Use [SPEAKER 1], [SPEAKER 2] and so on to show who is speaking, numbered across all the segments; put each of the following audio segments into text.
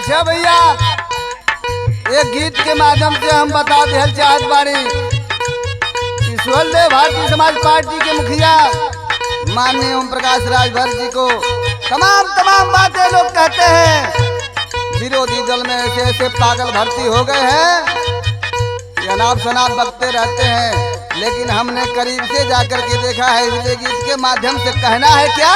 [SPEAKER 1] अच्छा भैया, एक गीत के माध्यम से हम बता देना चाहत बाड़ी। ईश्वर देव भारतीय समाज पार्टी के मुखिया माननीय ओम प्रकाश राजभर जी को तमाम बातें लोग कहते हैं। विरोधी दल में ऐसे ऐसे पागल भर्ती हो गए हैं, अनाप शनाप बकते रहते हैं, लेकिन हमने करीब से जाकर के देखा है। इसलिए गीत के माध्यम से कहना है क्या,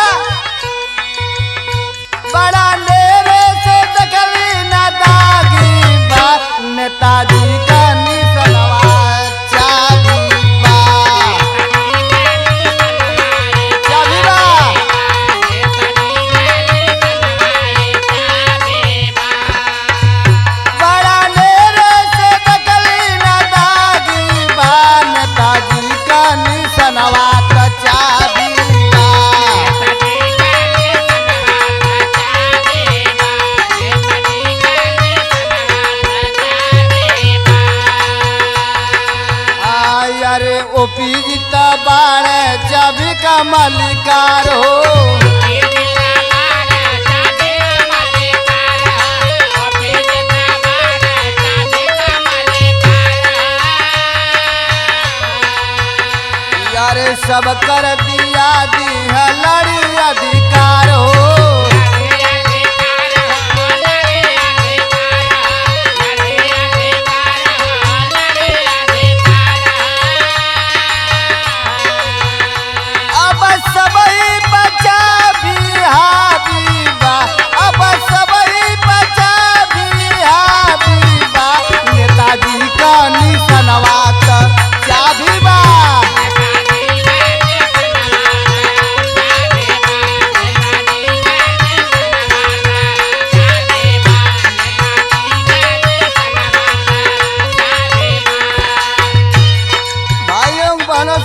[SPEAKER 1] बड़ा नेरे से दखली न दागी बात नेताजी का निसलवा चाबी बा चाबी बा। बड़ा नेरे से दखली न दागी बा नेताजी का निसलवा चाबी बा। अरे ओपी जीता बाड़े चाबी का मालिकार हो। यारे सब कर दिया दी है लड़ी अधिकार हो।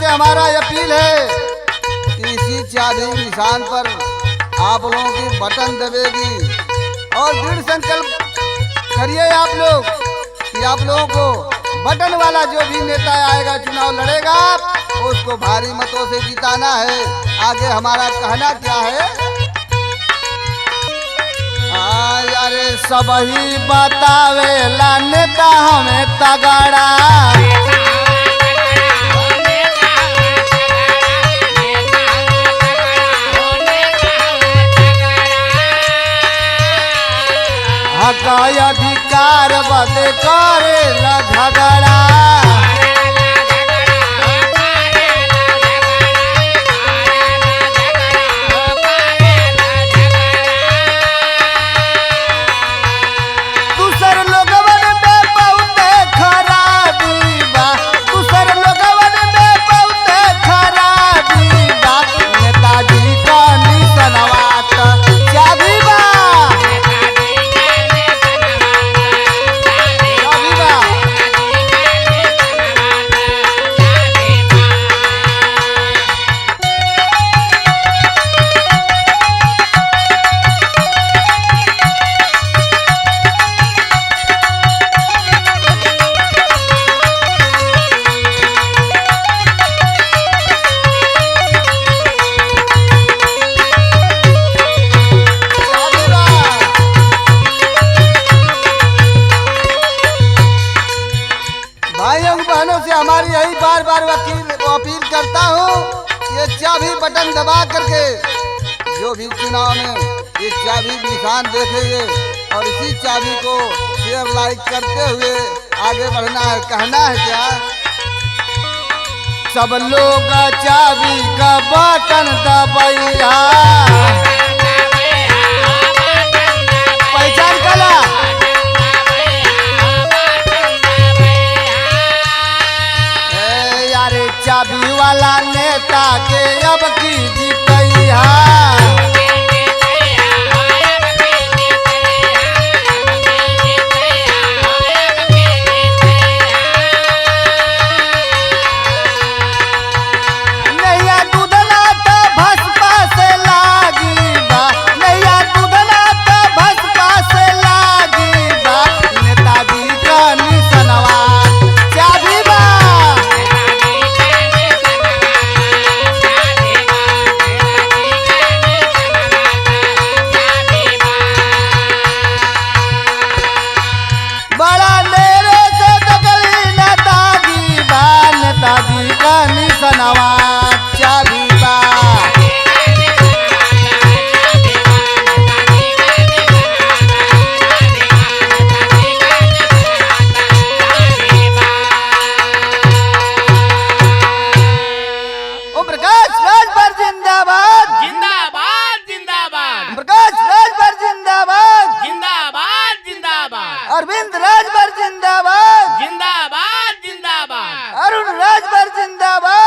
[SPEAKER 1] हमारा अपील है कि इसी चाबी निशान पर आप लोगों की बटन दबेगी और दृढ़ संकल्प करिए आप लोग कि आप लोगों को बटन वाला जो भी नेता आएगा, चुनाव लड़ेगा, उसको भारी मतों से जिताना है। आगे हमारा कहना क्या है, अरे सब ही बतावेला नेता हमें तगड़ा। हकाय अधिकार बदे करेला झगड़ा। दूसर लोगवन में बहुते खराबी बा, दूसर लोगवन में बहुते खराबी बा नेताजी का निसनवा चाबी बा। भाइयों बहनों से हमारी यही बार बार अपील करता हूँ, ये चाबी बटन दबा करके जो भी चुनाव में ये चाबी निशान देखेंगे और इसी चाबी को शेयर लाइक करते हुए आगे बढ़ना है। कहना है क्या, सब लोग चाबी का बटन दबाइया। पहचान कला चाबी वाला नेता के अब की जीतैया। नैया दूधला तो भसपा से लागी अरुण राजभर जिंदाबाद।